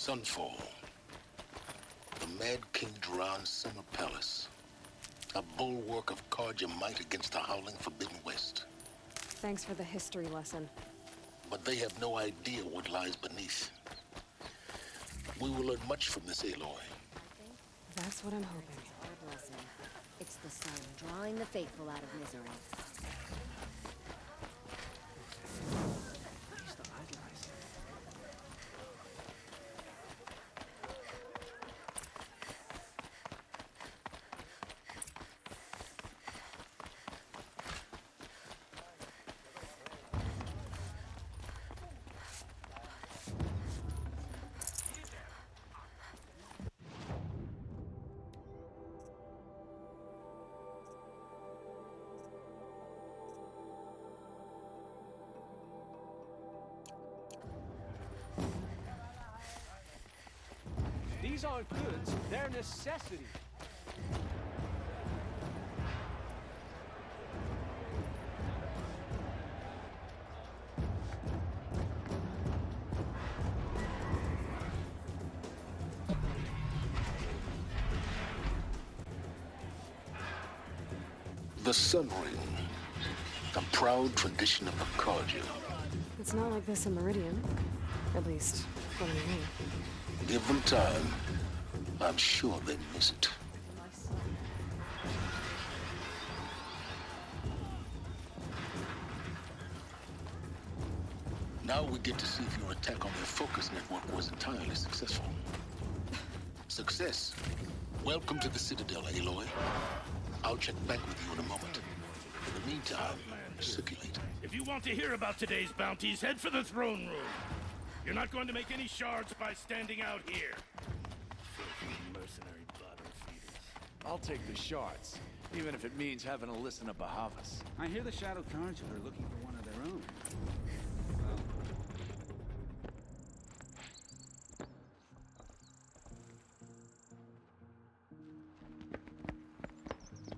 Sunfall. The Mad King Duran's summer palace. A bulwark of Carja might against the howling Forbidden West. Thanks for the history lesson. But they have no idea what lies beneath. We will learn much from this, Aloy. That's what I'm hoping. Our blessing. It's the sun drawing the faithful out of misery. These aren't goods, they're necessity. The Sun Ring. A proud tradition of the Carja. It's not like this in Meridian. At least, what I mean. Give them time. I'm sure they miss it. Now we get to see if your attack on their focus network was entirely successful. Success. Welcome to the Citadel, Aloy. I'll check back with you in a moment. In the meantime, circulate. If you want to hear about today's bounties, head for the throne room. You're not going to make any shards by standing out here. Filthy mercenary bottom feeders. I'll take the shards, even if it means having to listen to Bahavas. I hear the Shadow Cards are looking for one of their own.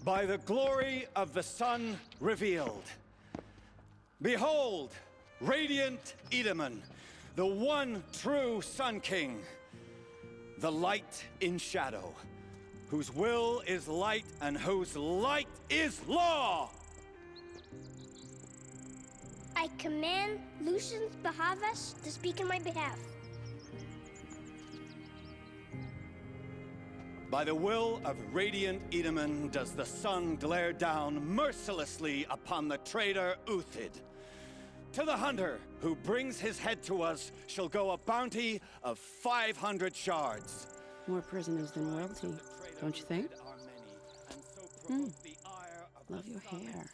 By the glory of the sun revealed. Behold, radiant Edaman, the one true Sun King, the light in shadow, whose will is light and whose light is law! I command Lucius Bahavas to speak in my behalf. By the will of radiant Edaman does the sun glare down mercilessly upon the traitor Uthid. To the hunter who brings his head to us shall go a bounty of 500 shards. More prisoners than royalty, don't you think? Love your hair.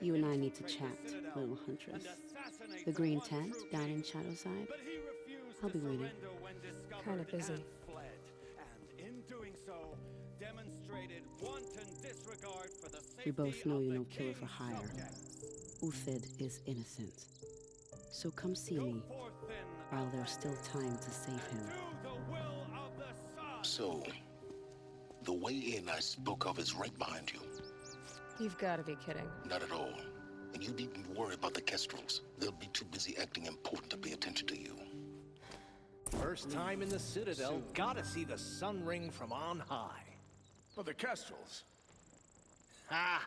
You and I need to chat, little huntress. The green tent down in Shadowside? I'll be waiting. Kinda busy. We both know you're no killer for hire. Uthid is innocent. So come see me, while there's still time to save him. So, the way in I spoke of is right behind you. You've got to be kidding. Not at all. And you needn't worry about the Kestrels. They'll be too busy acting important to pay attention to you. First time in the Citadel, gotta see the Sun Ring from on high. Well, the Kestrels. Ha!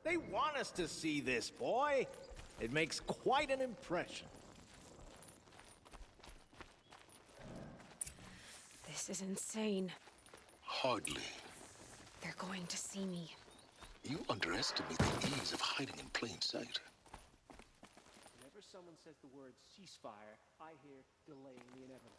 They want us to see this, boy. It makes quite an impression. This is insane. Hardly. They're going to see me. You underestimate the ease of hiding in plain sight. Whenever someone says the word ceasefire, I hear delaying the inevitable.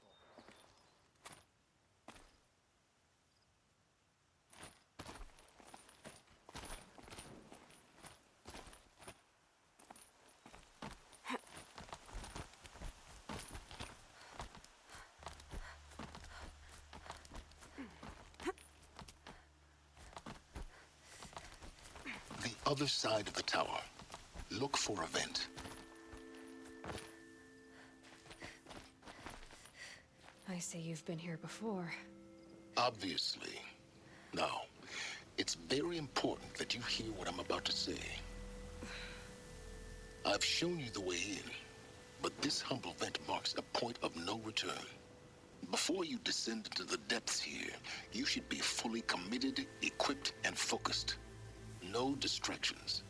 The other side of the tower. Look for a vent. I see you've been here before. Obviously. Now, it's very important that you hear what I'm about to say. I've shown you the way in. But this humble vent marks a point of no return. Before you descend into the depths here, you should be fully committed, equipped, and focused. No distractions.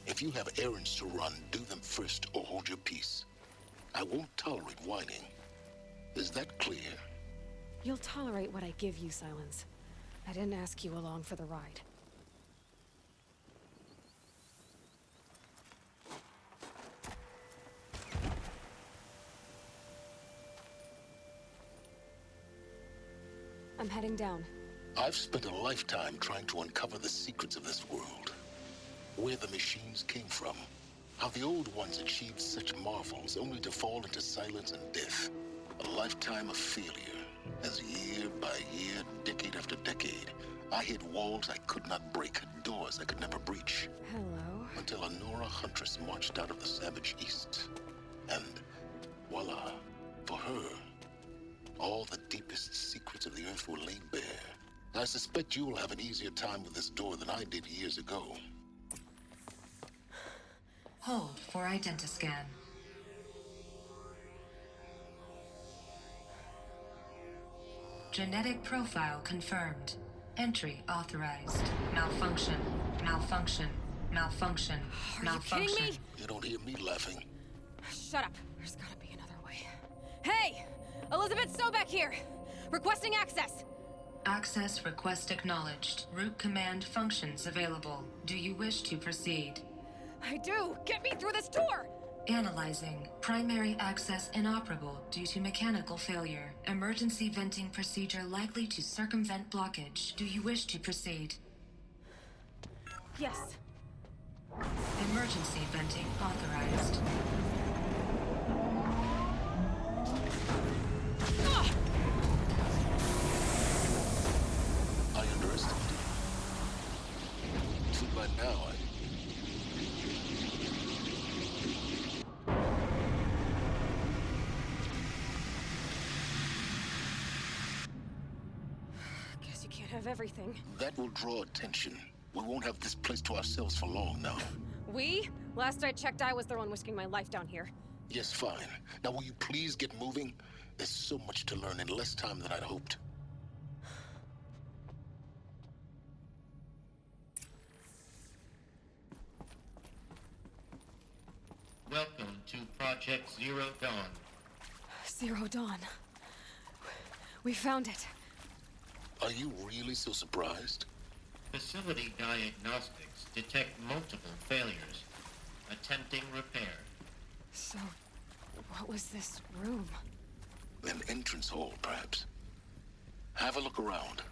If you have errands to run, do them first or hold your peace. I won't tolerate whining. Is that clear? You'll tolerate what I give you, Silence. I didn't ask you along for the ride. I'm heading down. I've spent a lifetime trying to uncover the secrets of this world. Where the machines came from. How the old ones achieved such marvels only to fall into silence and death. A lifetime of failure. As year by year, decade after decade, I hit walls I could not break, doors I could never breach. Hello? Until a Nora huntress marched out of the savage east. And voila, for her, all the deepest secrets of the earth were laid bare. I suspect you will have an easier time with this door than I did years ago. Hold for identiscan. Genetic profile confirmed. Entry authorized. Malfunction. Malfunction. Malfunction. Malfunction. Are you kidding me? You don't hear me laughing. Shut up. There's gotta be another way. Hey! Elizabeth Sobek here! Requesting access! Access request acknowledged. Root command functions available. Do you wish to proceed? I do! Get me through this door! Analyzing. Primary access inoperable due to mechanical failure. Emergency venting procedure likely to circumvent blockage. Do you wish to proceed? Yes. Emergency venting authorized. I underestimated you. See, by now, Guess you can't have everything. That will draw attention. We won't have this place to ourselves for long now. We? Last I checked, I was the one risking my life down here. Yes, fine. Now will you please get moving? There's so much to learn in less time than I'd hoped. Welcome to Project Zero Dawn. Zero Dawn. We found it. Are you really so surprised? Facility diagnostics detect multiple failures. Attempting repair. So, what was this room? An entrance hall, perhaps. Have a look around.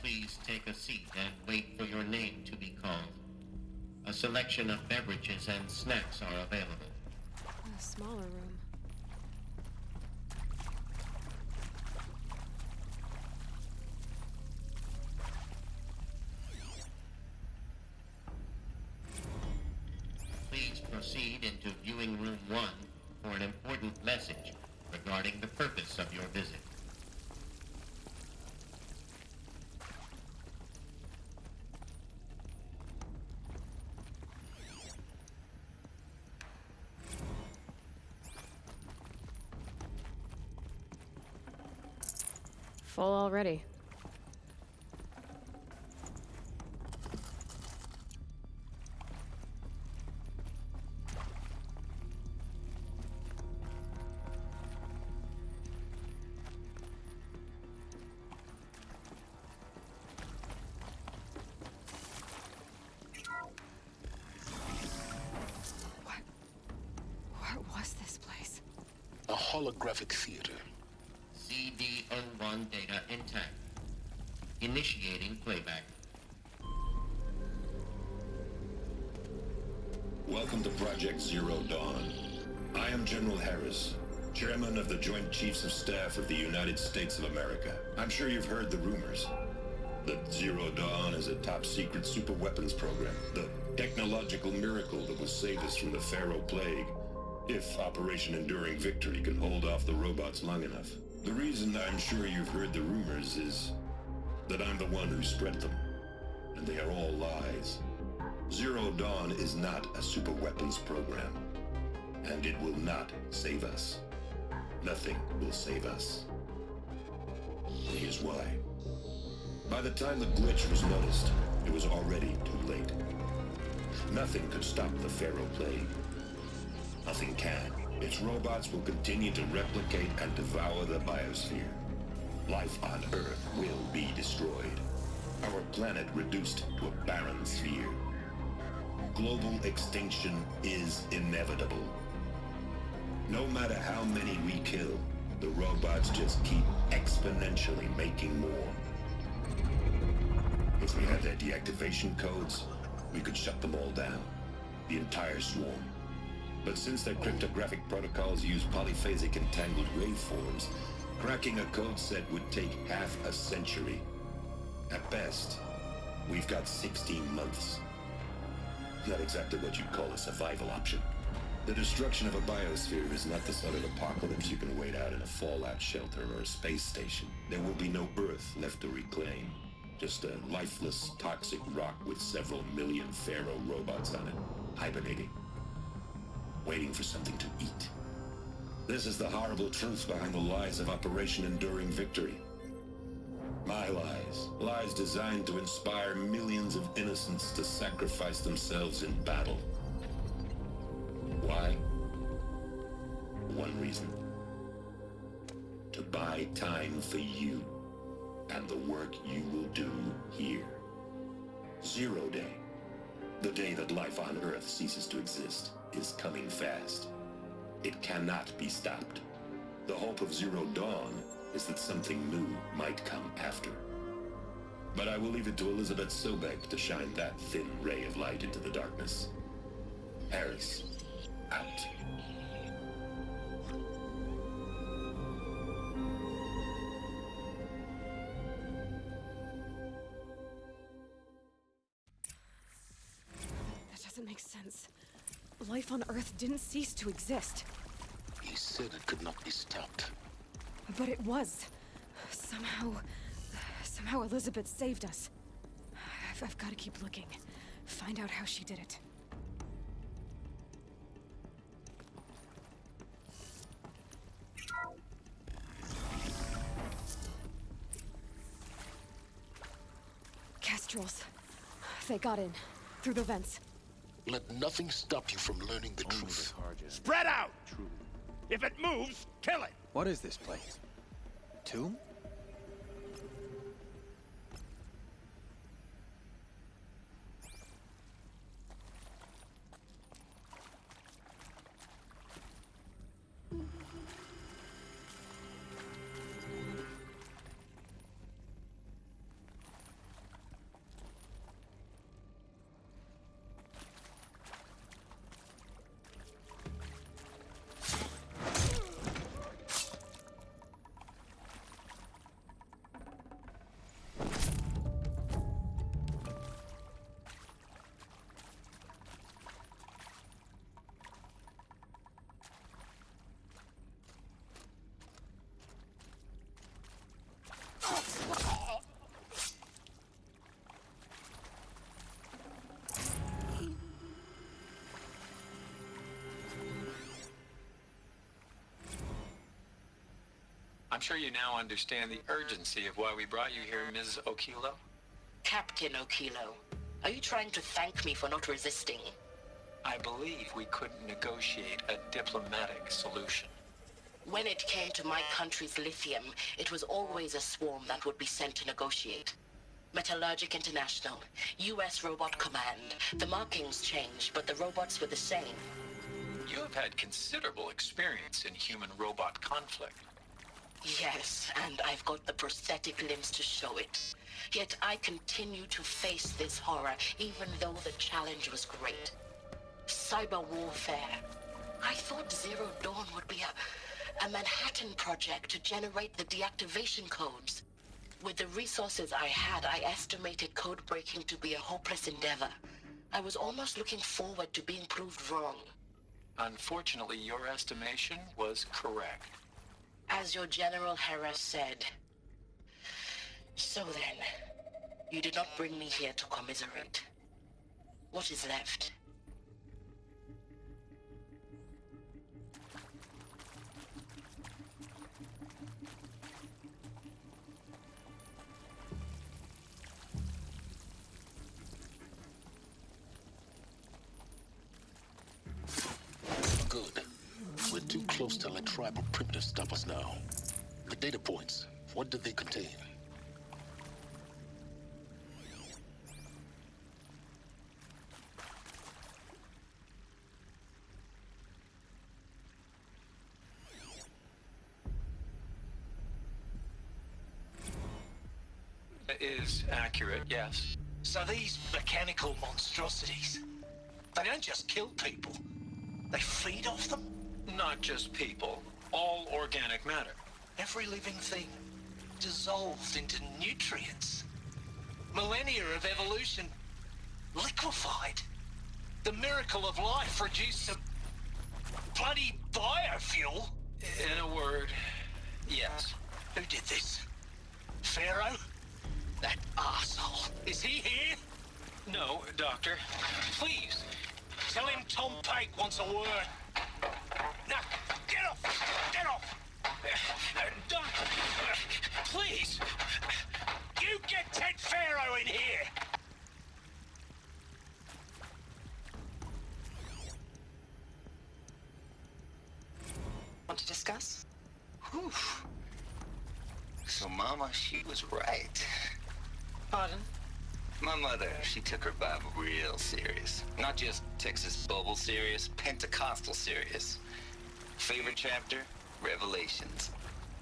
Please take a seat and wait for your name to be called. A selection of beverages and snacks are available. A smaller room. Please proceed into viewing room 1 for an important message regarding the purpose of your visit. Full already. A holographic theater. CD01 data intact. Initiating playback. Welcome to Project Zero Dawn. I am General Harris, Chairman of the Joint Chiefs of Staff of the United States of America. I'm sure you've heard the rumors that Zero Dawn is a top-secret super-weapons program, the technological miracle that will save us from the Pharaoh Plague, if Operation Enduring Victory can hold off the robots long enough. The reason I'm sure you've heard the rumors is that I'm the one who spread them, and they are all lies. Zero Dawn is not a super-weapons program, and it will not save us. Nothing will save us. Here's why. By the time the glitch was noticed, it was already too late. Nothing could stop the Pharaoh Plague. Nothing can. Its robots will continue to replicate and devour the biosphere. Life on Earth will be destroyed. Our planet reduced to a barren sphere. Global extinction is inevitable. No matter how many we kill, the robots just keep exponentially making more. If we had their deactivation codes, we could shut them all down. The entire swarm. But since their cryptographic protocols use polyphasic entangled waveforms, cracking a code set would take half a century. At best, we've got 16 months. Not exactly what you'd call a survival option. The destruction of a biosphere is not the sort of apocalypse you can wait out in a fallout shelter or a space station. There will be no Earth left to reclaim. Just a lifeless, toxic rock with several million Pharaoh robots on it, hibernating, waiting for something to eat. This is the horrible truth behind the lies of Operation Enduring Victory. My lies. Lies designed to inspire millions of innocents to sacrifice themselves in battle. Why? One reason. To buy time for you and the work you will do here. Zero Day. The day that life on Earth ceases to exist is coming fast. It cannot be stopped. The hope of Zero Dawn is that something new might come after. But I will leave it to Elizabeth Sobek to shine that thin ray of light into the darkness. Harris, out. That doesn't make sense. Life on Earth didn't cease to exist. He said it could not be stopped. But it was. Somehow Elizabeth saved us. I've got to keep looking. Find out how she did it. Kestrels. They got in. Through the vents. Let nothing stop you from learning the truth. Spread out! If it moves, kill it! What is this place? A tomb? I'm sure you now understand the urgency of why we brought you here, Ms. Okilo. Captain Okilo, are you trying to thank me for not resisting? I believe we couldn't negotiate a diplomatic solution. When it came to my country's lithium, it was always a swarm that would be sent to negotiate. Metallurgic International, U.S. Robot Command. The markings changed, but the robots were the same. You have had considerable experience in human-robot conflict. Yes, and I've got the prosthetic limbs to show it. Yet I continue to face this horror, even though the challenge was great. Cyber warfare. I thought Zero Dawn would be a Manhattan project to generate the deactivation codes. With the resources I had, I estimated code breaking to be a hopeless endeavor. I was almost looking forward to being proved wrong. Unfortunately, your estimation was correct. As your General Hera said. So then, you did not bring me here to commiserate. What is left? Good. We're too close to let tribal primitives stop us now. The data points, what do they contain? Is accurate, yes. So these mechanical monstrosities, they don't just kill people, they feed off them? Not just people, all organic matter. Every living thing dissolved into nutrients. Millennia of evolution liquefied. The miracle of life reduced to bloody biofuel. In a word, yes. Who did this? Pharaoh? That arsehole. Is he here? No, Doctor. Please, tell him Tom Pake wants a word. Now, get off! Get off! Doctor, please! You get Ted Pharaoh in here! Want to discuss? Whew. So Mama, she was right. Pardon? My mother, she took her Bible real serious. Not just Texas Bubble serious, Pentecostal serious. Favorite chapter? Revelations.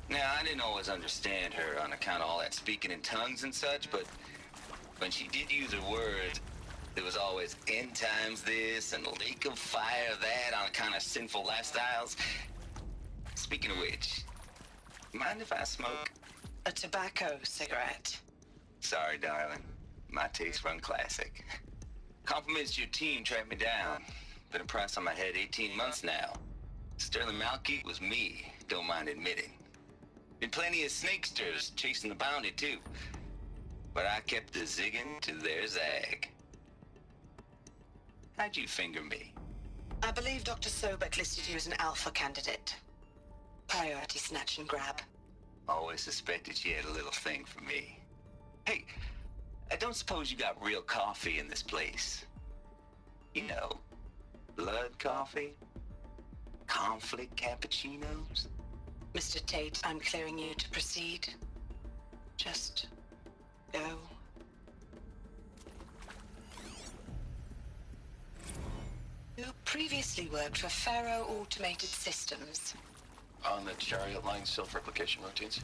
Now, I didn't always understand her on account of all that speaking in tongues and such, but when she did use her words, there was always end times this and lake of fire that on account of sinful lifestyles. Speaking of which, mind if I smoke? A tobacco cigarette. Sorry, darling. My taste run classic. Compliments to your team tracked me down. Been a price on my head 18 months now. Sterling Malkeet was me, don't mind admitting. Been plenty of snakesters chasing the bounty, too. But I kept the zigging to their zag. How'd you finger me? I believe Dr. Sobek listed you as an alpha candidate. Priority snatch and grab. Always suspected she had a little thing for me. Hey, I don't suppose you got real coffee in this place. You know, blood coffee? Conflict cappuccinos? Mr. Tate, I'm clearing you to proceed. Just go. You previously worked for Pharaoh Automated Systems. On the chariot line self-replication routines.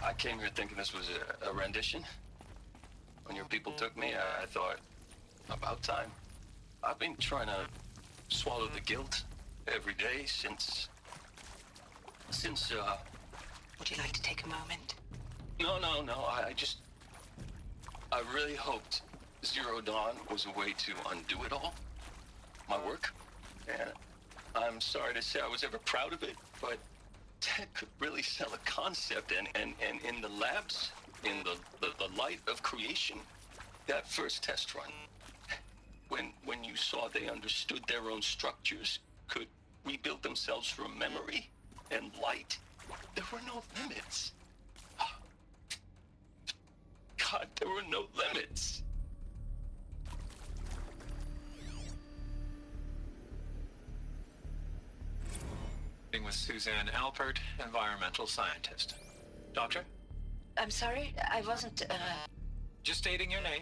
I came here thinking this was a rendition. When your people took me, I thought, about time. I've been trying to swallow the guilt every day since... Would you like to take a moment? No, I really hoped Zero Dawn was a way to undo it all. My work. And I'm sorry to say I was ever proud of it, but Ted could really sell a concept, and in the labs, in the light of creation, that first test run, when you saw they understood their own structures, could rebuild themselves from memory and light, there were no limits. God, there were no limits. With Suzanne Alpert, environmental scientist. Doctor? I'm sorry, I wasn't, Just stating your name.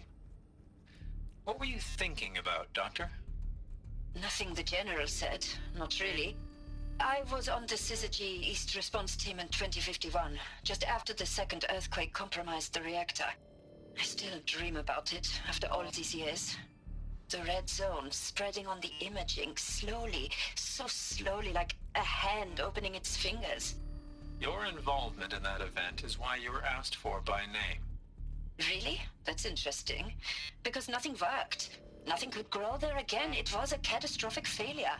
What were you thinking about, Doctor? Nothing the General said. Not really. I was on the Syzygy East Response Team in 2051, just after the second earthquake compromised the reactor. I still dream about it after all these years. The red zone spreading on the imaging, slowly, so slowly, like a hand opening its fingers. Your involvement in that event is why you were asked for by name. Really? That's interesting. Because nothing worked. Nothing could grow there again. It was a catastrophic failure.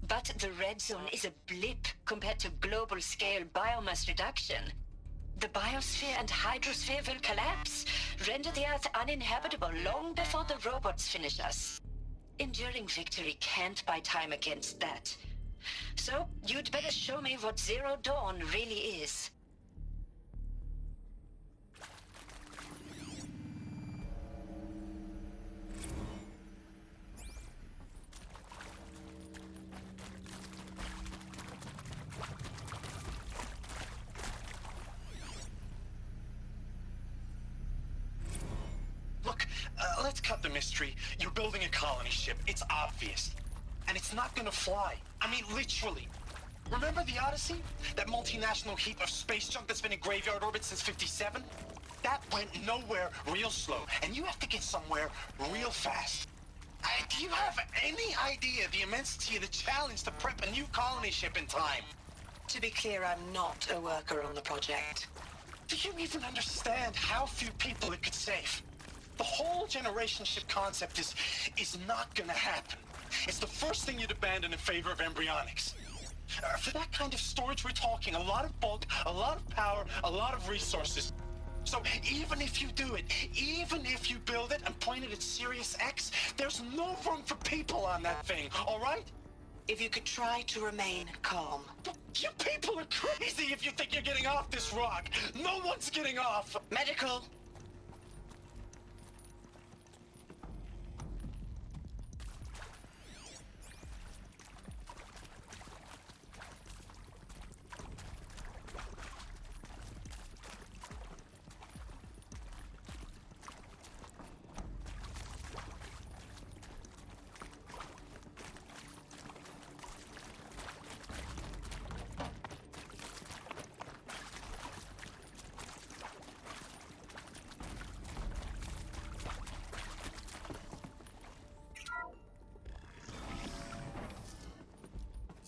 But the red zone is a blip compared to global-scale biomass reduction. The biosphere and hydrosphere will collapse, render the Earth uninhabitable long before the robots finish us. Enduring victory can't buy time against that. So, you'd better show me what Zero Dawn really is. Look, let's cut the mystery. You're building a colony ship. It's obvious. And it's not gonna fly. I mean, literally. Remember the Odyssey? That multinational heap of space junk that's been in graveyard orbit since '57? That went nowhere real slow. And you have to get somewhere real fast. Do you have any idea the immensity of the challenge to prep a new colony ship in time? To be clear, I'm not a worker on the project. Do you even understand how few people it could save? The whole generation ship concept is not gonna happen. It's the first thing you'd abandon in favor of embryonics. For that kind of storage, we're talking a lot of bulk, a lot of power, a lot of resources. So even if you do it, even if you build it and point it at Sirius X, there's no room for people on that thing, all right? If you could try to remain calm. You people are crazy if you think you're getting off this rock. No one's getting off. Medical.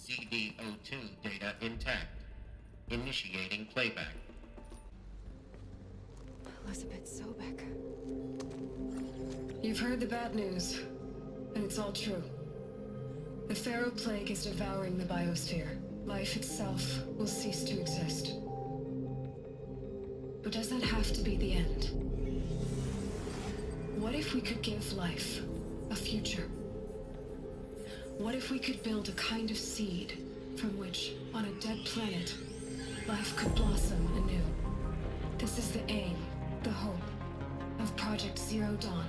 CD02 data intact. Initiating playback. Elizabeth Sobek. You've heard the bad news, and it's all true. The Pharaoh Plague is devouring the biosphere. Life itself will cease to exist. But does that have to be the end? What if we could give life a future? What if we could build a kind of seed from which, on a dead planet, life could blossom anew? This is the aim, the hope, of Project Zero Dawn.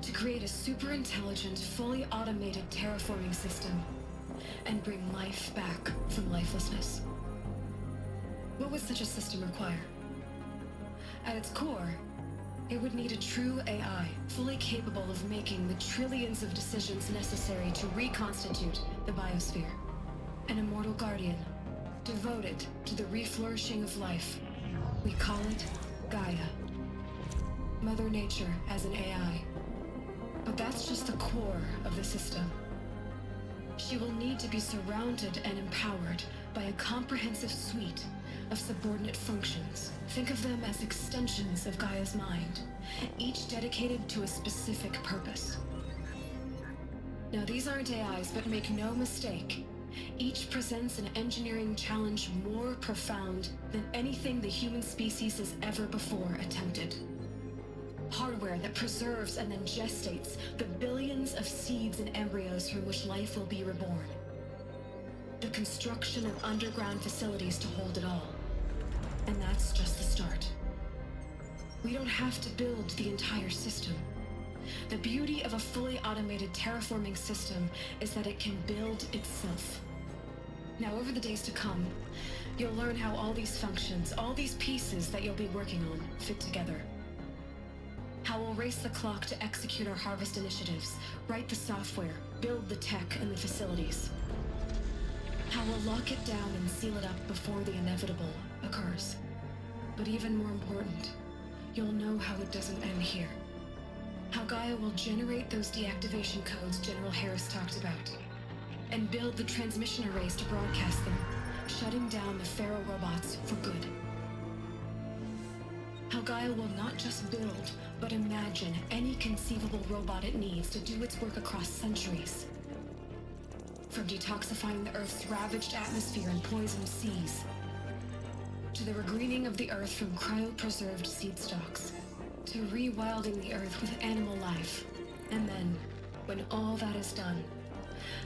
To create a super-intelligent, fully automated terraforming system and bring life back from lifelessness. What would such a system require? At its core, it would need a true AI, fully capable of making the trillions of decisions necessary to reconstitute the biosphere. An immortal guardian, devoted to the reflourishing of life. We call it Gaia. Mother Nature as an AI. But that's just the core of the system. She will need to be surrounded and empowered by a comprehensive suite of subordinate functions. Think of them as extensions of Gaia's mind, each dedicated to a specific purpose. Now, these aren't AIs, but make no mistake, each presents an engineering challenge more profound than anything the human species has ever before attempted. Hardware that preserves and then gestates the billions of seeds and embryos from which life will be reborn. The construction of underground facilities to hold it all. And that's just the start. We don't have to build the entire system. The beauty of a fully automated terraforming system is that it can build itself. Now, over the days to come, you'll learn how all these functions, all these pieces that you'll be working on, fit together. How How we'll race the clock to execute our harvest initiatives, write the software, build the tech and the facilities. How we'll lock it down and seal it up before the inevitable occurs. But even more important, you'll know how it doesn't end here. How Gaia will generate those deactivation codes General Harris talked about, and build the transmission arrays to broadcast them, shutting down the Pharaoh robots for good. How Gaia will not just build, but imagine any conceivable robot it needs to do its work across centuries. From detoxifying the Earth's ravaged atmosphere and poisoned seas, to the regreening of the Earth from cryopreserved seed stalks, to rewilding the Earth with animal life. And then, when all that is done,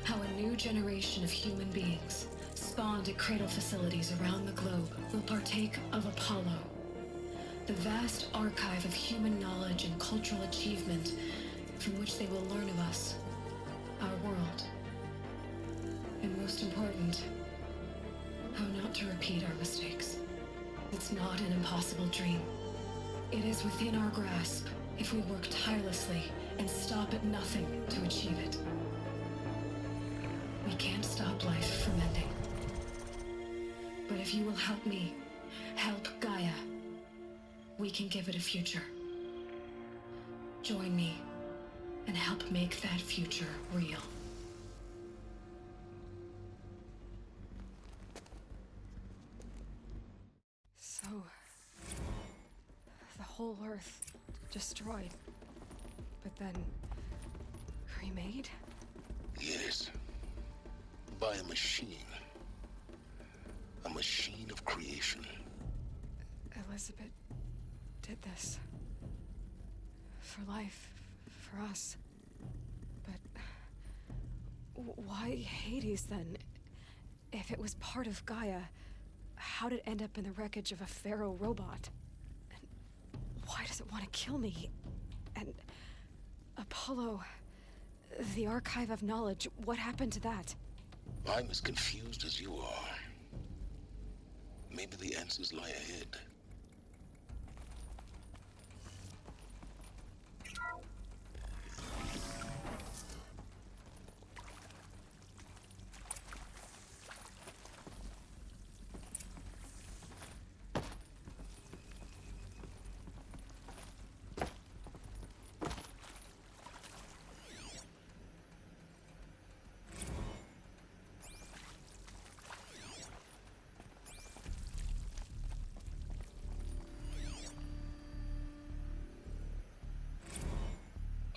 how a new generation of human beings, spawned at cradle facilities around the globe, will partake of Apollo, the vast archive of human knowledge and cultural achievement from which they will learn of us, our world. And most important, how not to repeat our mistakes. It's not an impossible dream. It is within our grasp if we work tirelessly and stop at nothing to achieve it. We can't stop life from ending. But if you will help me, help Gaia, we can give it a future. Join me and help make that future real. So, the whole Earth destroyed, but then remade? Yes. By a machine. A machine of creation. Elizabeth did this. For life, for us. But why Hades then? If it was part of Gaia, how did it end up in the wreckage of a Pharaoh robot? And why does it want to kill me? And Apollo, the archive of knowledge, what happened to that? I'm as confused as you are. Maybe the answers lie ahead.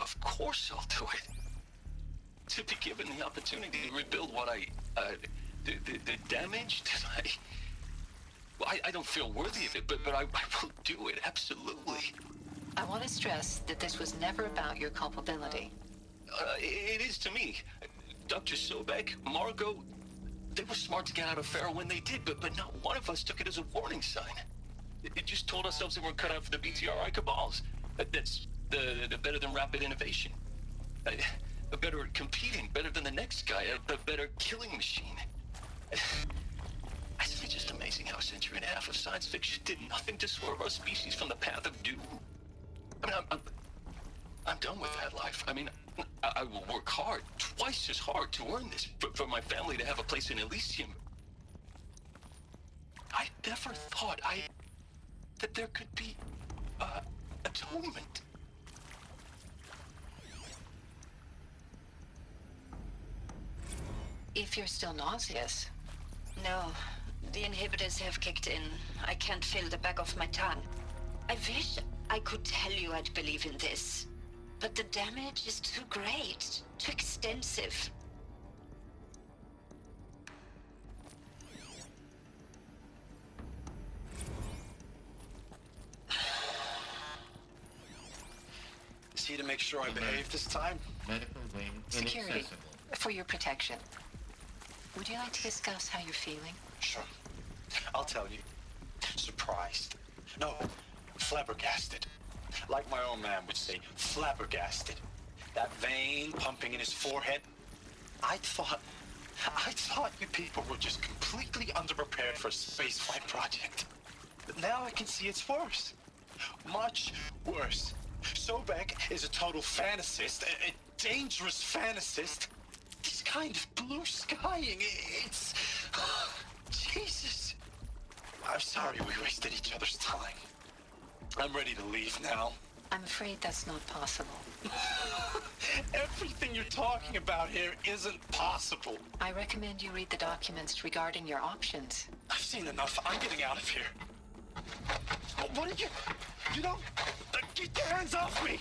Of course I'll do it. To be given the opportunity to rebuild what the damage that I don't feel worthy of it, but I will do it, absolutely. I want to stress that this was never about your culpability. It is to me. Dr. Sobek, Margot, they were smart to get out of Pharaoh when they did, but not one of us took it as a warning sign. It just told ourselves that we're cut out for the BTRI cabals. That's the better than rapid innovation. Better at competing, better than the next guy, a better killing machine. It's just amazing how a century and a half of science fiction did nothing to swerve our species from the path of doom. I mean, I'm done with that life. I mean, I will work hard, twice as hard to earn this, for my family to have a place in Elysium. I never thought that there could be, atonement. If you're still nauseous. No, the inhibitors have kicked in. I can't feel the back of my tongue. I wish I could tell you I'd believe in this, but the damage is too great, too extensive. See to make sure I behave this time? Medical wing Security, inaccessible. for your protection. Would you like to discuss how you're feeling? Sure. I'll tell you. Surprised. No, flabbergasted. Like my own man would say, flabbergasted. That vein pumping in his forehead. I thought you people were just completely underprepared for a spaceflight project. But now I can see it's worse. Much worse. Sobek is a total fantasist, a dangerous fantasist. This kind of blue skying, it's... Jesus. I'm sorry we wasted each other's time. I'm ready to leave now. I'm afraid that's not possible. Everything you're talking about here isn't possible. I recommend you read the documents regarding your options. I've seen enough. I'm getting out of here. What did you... You don't... Get your hands off me!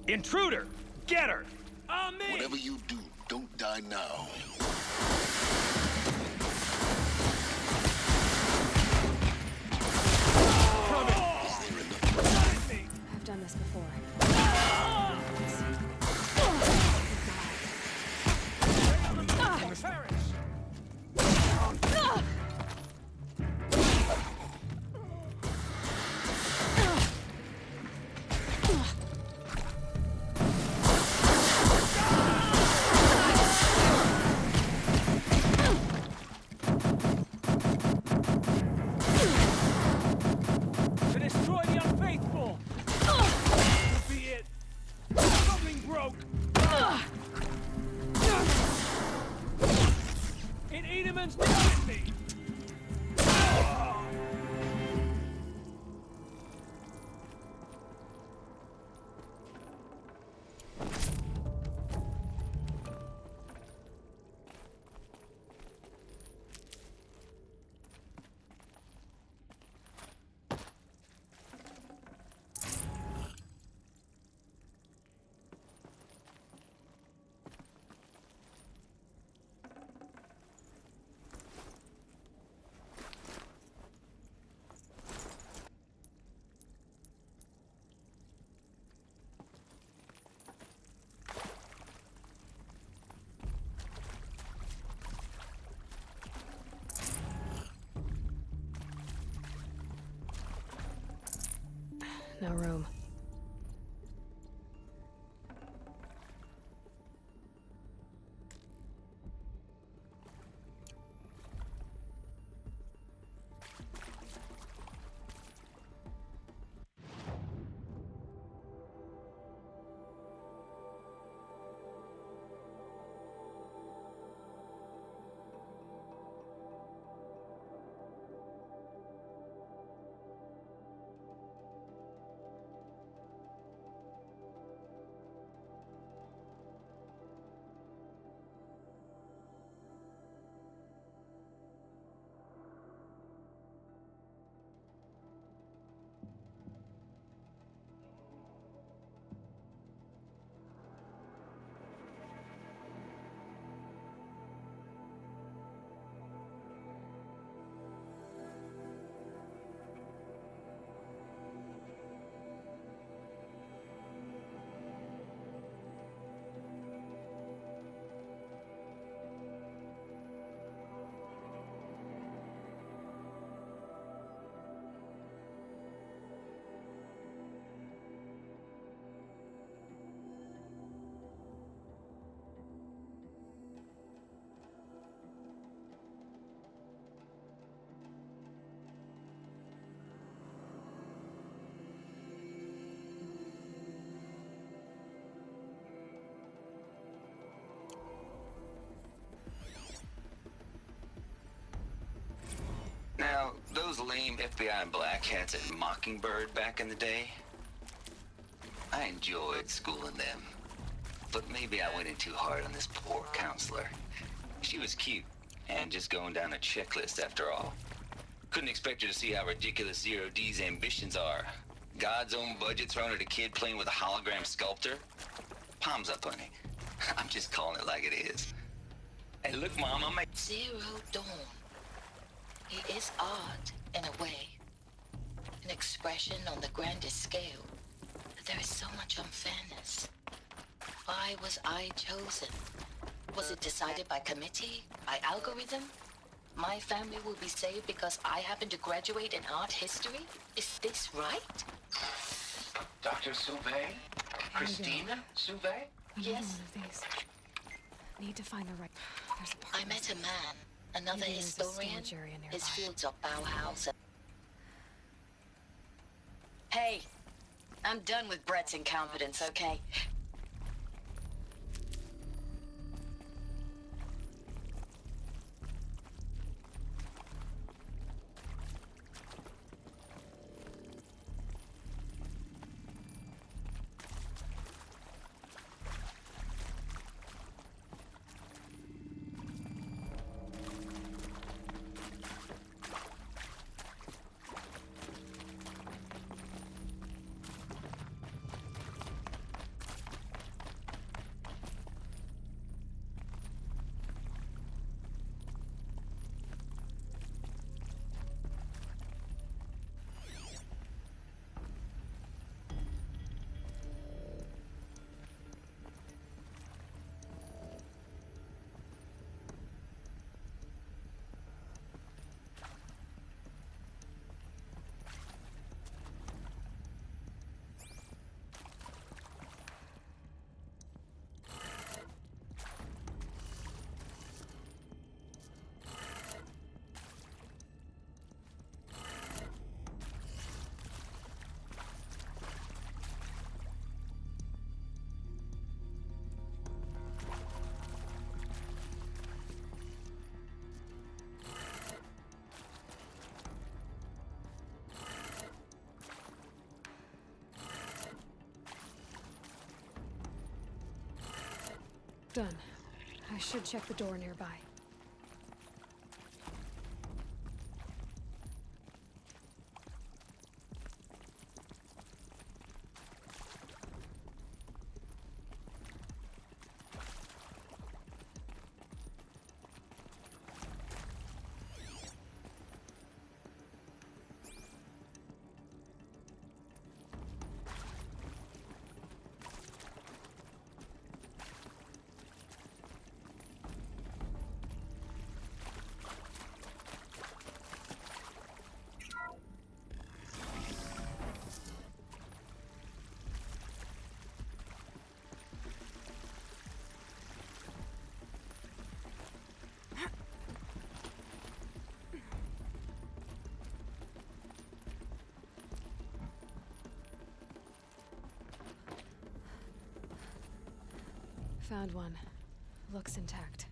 Intruder! Get her! On me! Whatever you do, don't die now. I've done this before. To destroy the unfaithful! Could be it! Something broke! In Edelman's with me! No room. Now, those lame FBI black hats at Mockingbird back in the day, I enjoyed schooling them. But maybe I went in too hard on this poor counselor. She was cute, and just going down a checklist after all. Couldn't expect her to see how ridiculous Zero D's ambitions are. God's own budget thrown at a kid playing with a hologram sculptor? Palms up, honey. I'm just calling it like it is. Hey, look, Mom, I'm a... Zero Dawn. He is art, in a way. An expression on the grandest scale. But there is so much unfairness. Why was I chosen? Was it decided by committee? By algorithm? My family will be saved because I happen to graduate in art history? Is this right? Dr. Sauvé? Christina Sauvé? Yes. One of these. Need to find the right. There's a I met a man, another Maybe there's a historian. storage area nearby. His fields are Bauhaus. Hey, I'm done with Brett's incompetence, okay? Done. I should check the door nearby. Found one. Looks intact.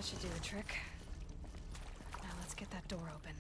should do the trick. Now let's get that door open.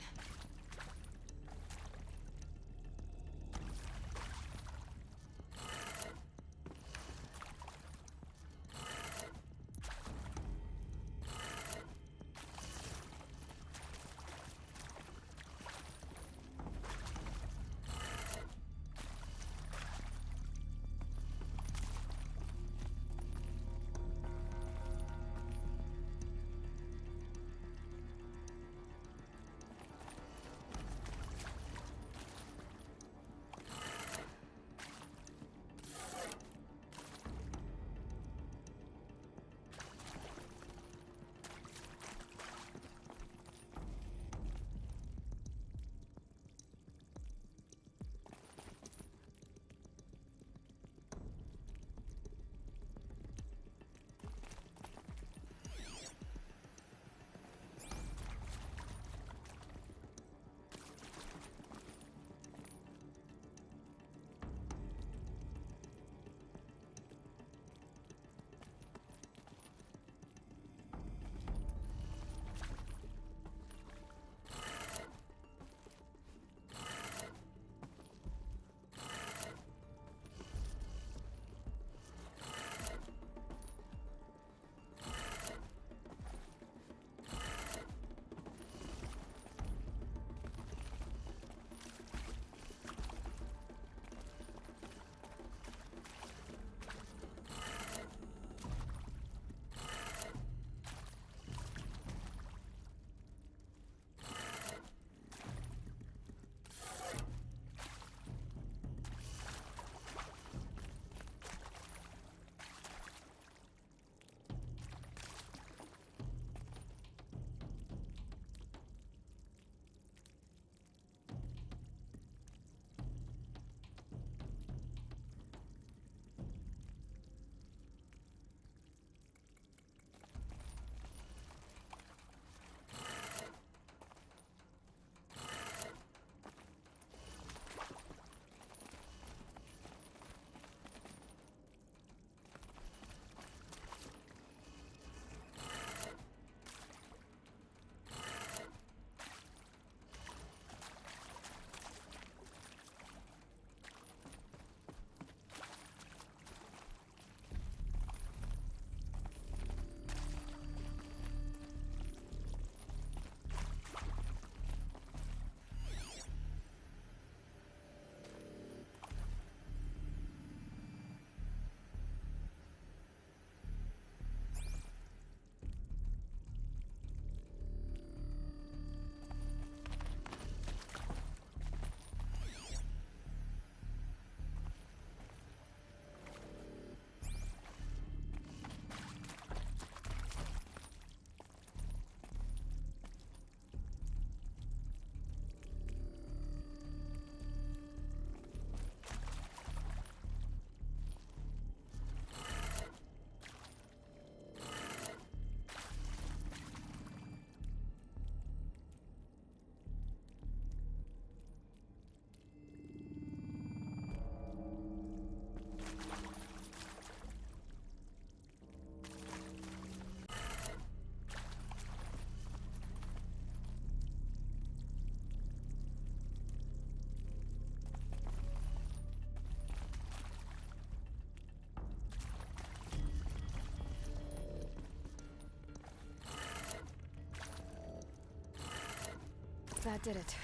That did it.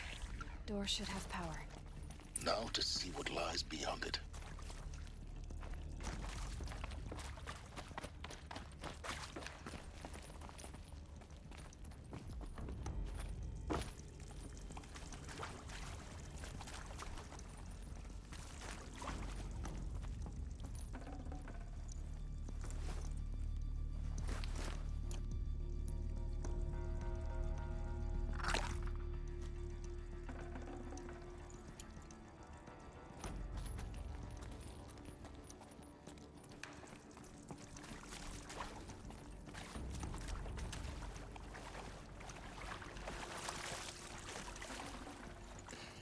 Door should have power. Now to see what lies beyond it.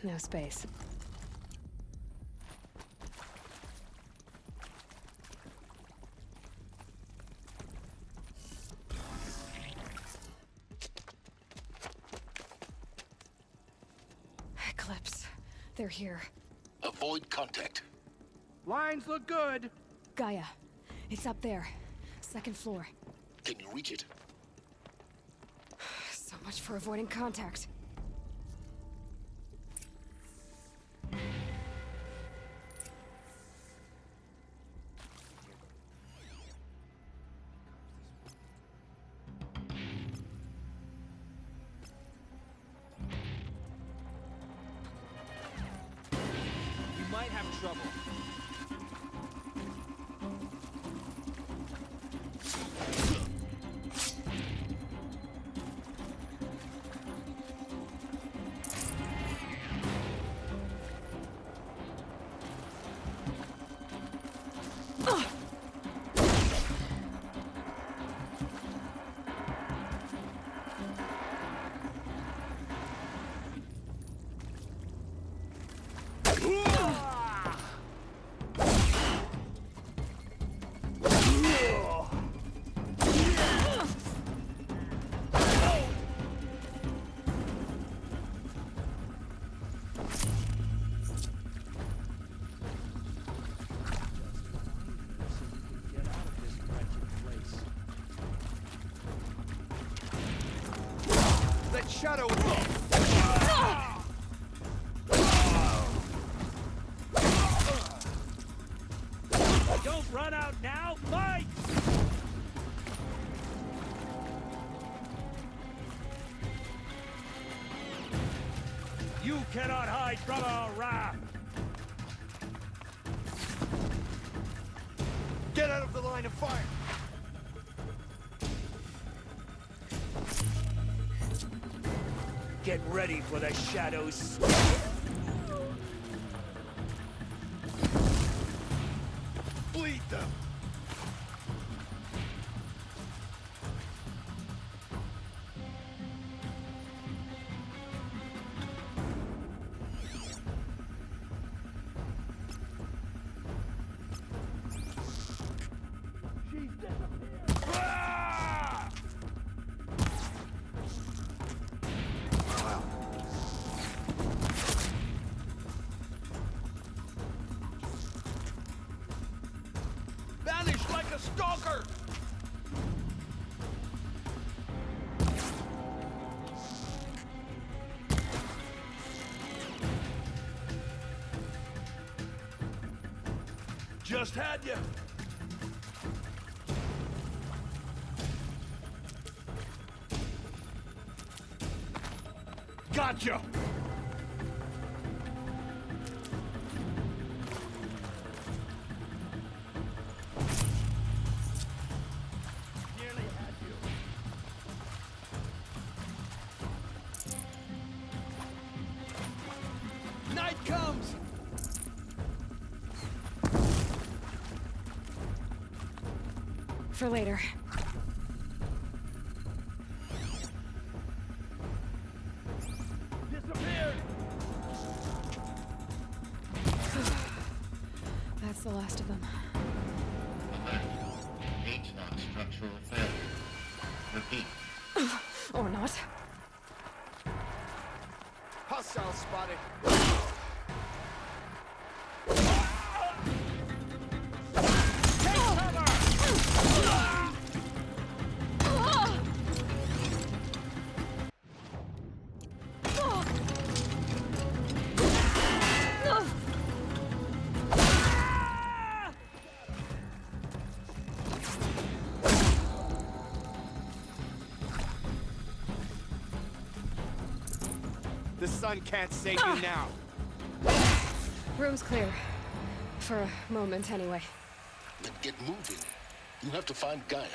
No space. Eclipse. They're here. Avoid contact. Lines look good. Gaia. It's up there. Second floor. Can you reach it? So much for avoiding contact. We might have trouble. Shadow! Don't run out now, fight! You cannot hide from our wrath! Get out of the line of fire! Get ready for the shadows. Bleed them! Vanished like a stalker! Just had you. Gotcha! Night comes! For later. Disappeared! That's the last of them. H-lock structural failure. Repeat. Or not. Hostile spotted. The sun can't save you now. Room's clear. For a moment, anyway. Then get moving. You have to find Gaia.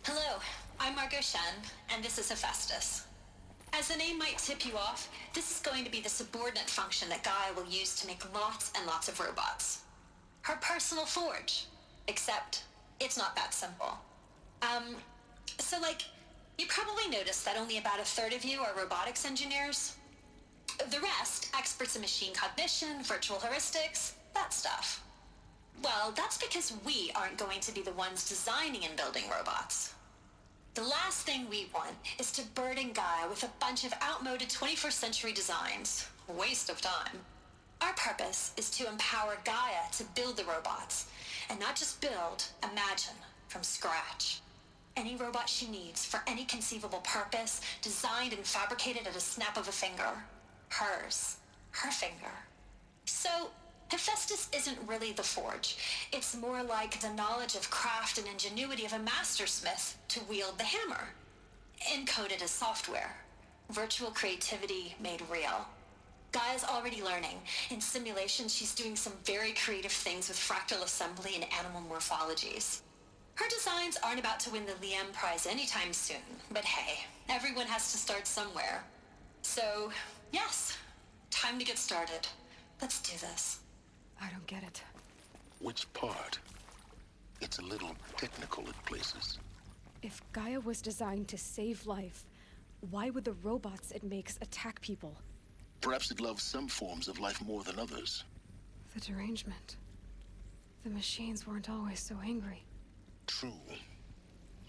Hello, I'm Margot Shen, and this is Hephaestus. As the name might tip you off, this is going to be the subordinate function that Gaia will use to make lots and lots of robots. Her personal forge. Except, it's not that simple. So you probably noticed that only about a third of you are robotics engineers. The rest, experts in machine cognition, virtual heuristics, that stuff. Well, that's because we aren't going to be the ones designing and building robots. The last thing we want is to burden Gaia with a bunch of outmoded 21st century designs. A waste of time. Our purpose is to empower Gaia to build the robots, and not just build, imagine, from scratch. Any robot she needs for any conceivable purpose, designed and fabricated at a snap of a finger. Hers. Her finger. So, Hephaestus isn't really the forge. It's more like the knowledge of craft and ingenuity of a mastersmith to wield the hammer. Encoded as software. Virtual creativity made real. Gaia's already learning. In simulations, she's doing some very creative things with fractal assembly and animal morphologies. Her designs aren't about to win the Liam Prize anytime soon, but hey, everyone has to start somewhere. So, yes, time to get started. Let's do this. I don't get it. Which part? It's a little technical in places. If Gaia was designed to save life, why would the robots it makes attack people? Perhaps it loves some forms of life more than others. The derangement. The machines weren't always so angry. True.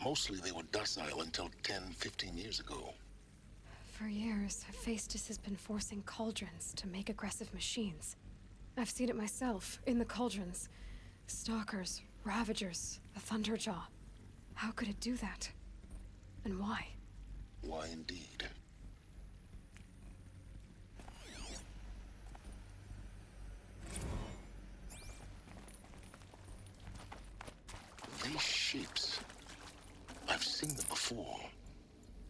Mostly they were docile until 10, 15 years ago. For years, Hephaestus has been forcing cauldrons to make aggressive machines. I've seen it myself, in the cauldrons. Stalkers, Ravagers, the Thunderjaw. How could it do that? And why? Why indeed? These shapes, I've seen them before.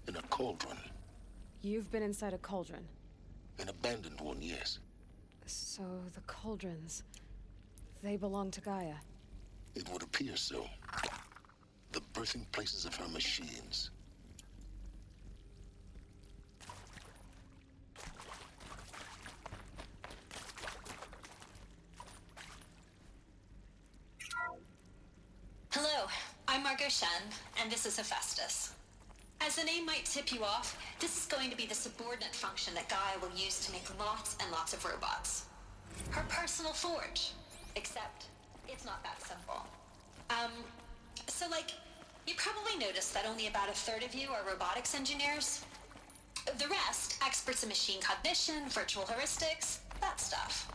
In a cauldron. You've been inside a cauldron? An abandoned one, yes. So the cauldrons, they belong to Gaia? It would appear so. The birthing places of her machines. Hello, I'm Margot Shen, and this is Hephaestus. As the name might tip you off, this is going to be the subordinate function that Gaia will use to make lots and lots of robots. Her personal forge. Except, it's not that simple. So you probably noticed that only about a third of you are robotics engineers. The rest, experts in machine cognition, virtual heuristics, that stuff.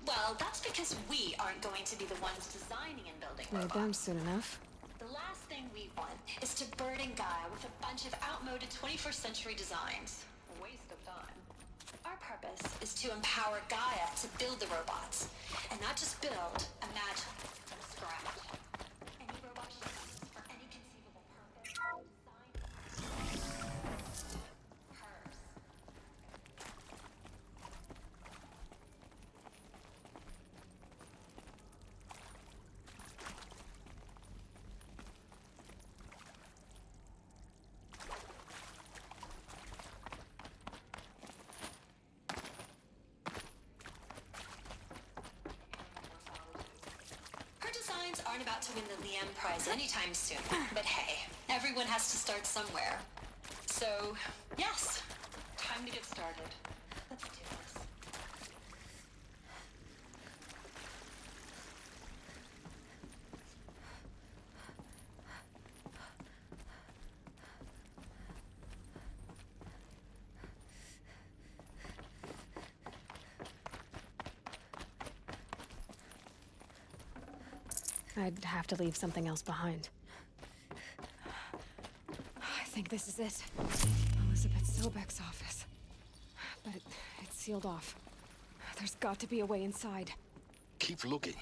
Well, that's because we aren't going to be the ones designing and building robots. Made them soon enough. The last thing we want is to burden Gaia with a bunch of outmoded 21st century designs. A waste of time. Our purpose is to empower Gaia to build the robots. And not just build, imagine, from scratch. Any robot she needs for any conceivable purpose, hers. Aren't about to win the Liam Prize anytime soon, but hey, everyone has to start somewhere. So, yes, time to get started. Let's do this. I'd have to leave something else behind. I think this is it. Elizabeth Sobek's office. But it's sealed off. There's got to be a way inside. Keep looking.